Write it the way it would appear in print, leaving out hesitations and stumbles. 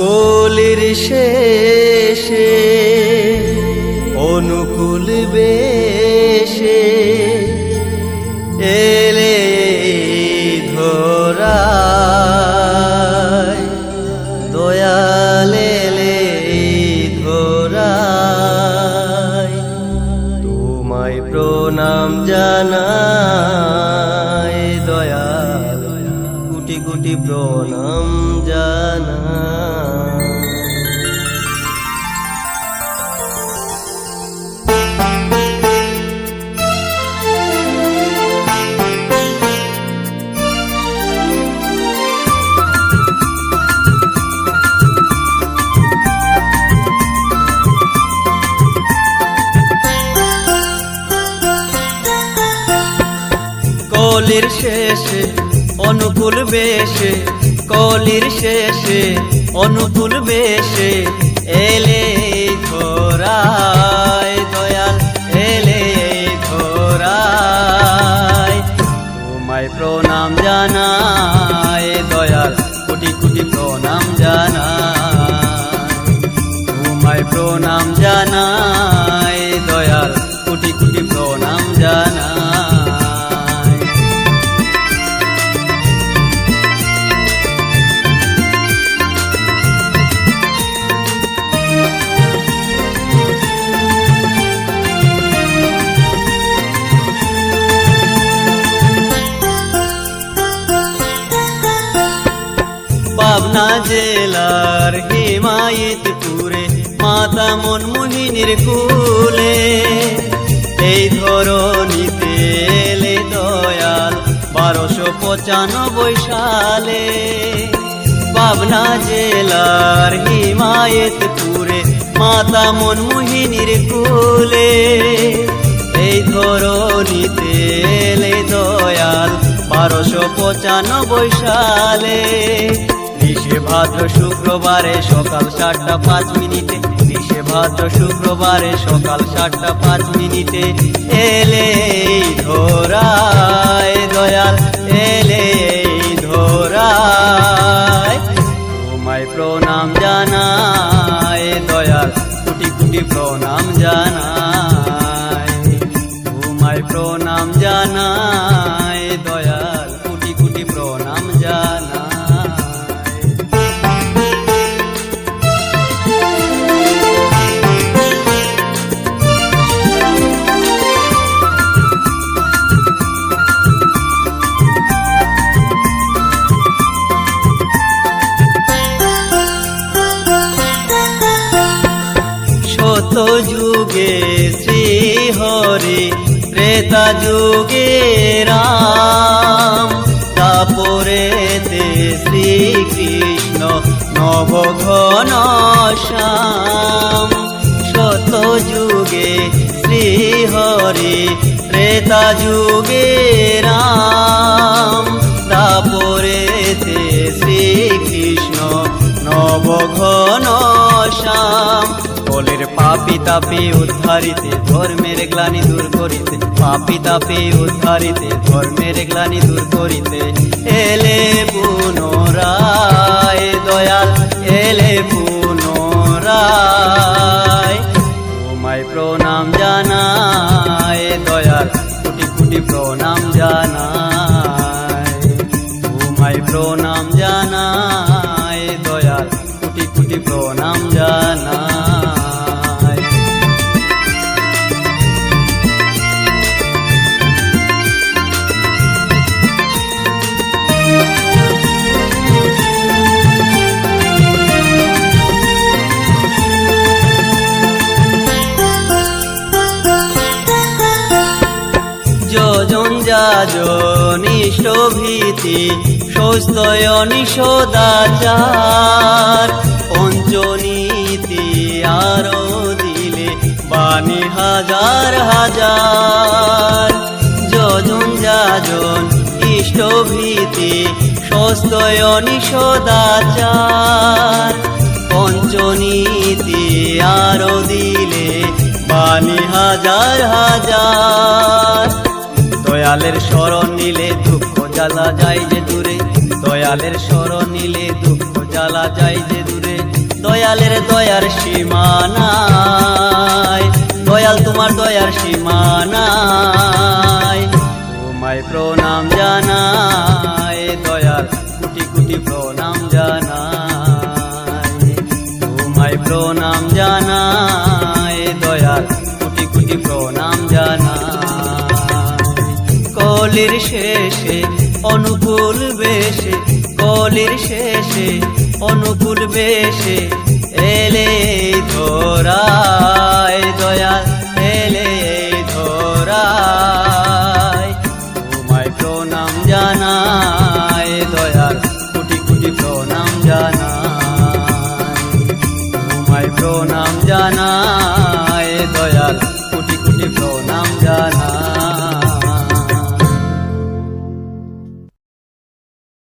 কলির শেষে অনুকূল বেশে এলে ধরায়, দয়াল এলে ধরায়, তোমায় প্রণাম জানাই দয়াল, কোটি কোটি প্রণাম জানাই। কলির শেষে অনুকূল বেশে, কলির শেষে অনুকূল বেশে এলে ধরায়, দয়াল এলে ধরায়, তোমায় প্রণাম জানাই দয়াল, কোটি কোটি প্রণাম জানাই, তোমায় প্রণাম জানাই দয়াল, কোটি কোটি প্রণাম জানাই। পাবনা জেলার হিমায়তপুরে মাতা মনমোহিনীর কুলে এই ধরণীতে এলে দয়াল 1295 সালে। পাবনা জেলার হিমায়তপুরে মাতা মনমোহিনীর কুলে এই ধরণীতে এলে দয়াল 1295 সালে। 20 ভাদ্র শুক্রবারে সকাল 7:05, 20 ভাদ্র শুক্রবারে সকাল 7:05 এলে ধরায়, দয়াল এলে ধরায়, তোমায় প্রণাম জানাই দয়াল, কোটি কোটি প্রণাম জানাই, তোমায় প্রণাম জানাই দয়াল, কোটি কোটি প্রণাম জানাই। সত যুগে শ্রী হরি, ত্রেতা যুগে রাম, তারপরেতে শ্রীকৃষ্ণ নবঘন শ্যাম। সত যুগে শ্রী হরি, ত্রেতা যুগে রাম, তারপরেতে শ্রীকৃষ্ণ নবঘন শ্যাম। কলির পাপী তাপে উদ্ধারিতে ধর্মের গ্লানি দূর করিতে, পাপী তাপে উদ্ধারিতে ধর্মের গ্লানি দূর করিতে এলে পুনরায়, দয়াল এলে পুনরায়, তোমায় প্রণাম জানাই দয়াল, কোটি কোটি প্রণাম জানাই, তোমায় প্রণাম জানাই দয়াল, কোটি কোটি প্রণাম জানাই। যোজন যাজন ইষ্টভীতি সৌস্তয়ন সদাচার, পঞ্চনীতি আরো দিলে বাণী হাজার হাজার। যোজন যাজন ইষ্টভীতি সৌস্তয়ন সদাচার, পঞ্চনীতি আরো দিলে বাণী হাজার হাজার। দয়ালের শরণ নিলে দুঃখ জ্বালা যায় যে দূরে, দয়ালের শরণ নিলে দুঃখ জ্বালা যায় যে দূরে। দয়ালের দয়ার সীমানাই, দয়াল তোমার দয়ার সীমানাই। তোমায় প্রণাম জানাই দয়াল, কোটি কোটি প্রণাম জানাই। তোমায় প্রণাম জানাই দয়াল, কোটি কোটি প্রণাম জানাই। কলির শেষে অনুকূল বেশে, কলির শেষে অনুকূল বেশে এলে ধরায় দয়াল, এলে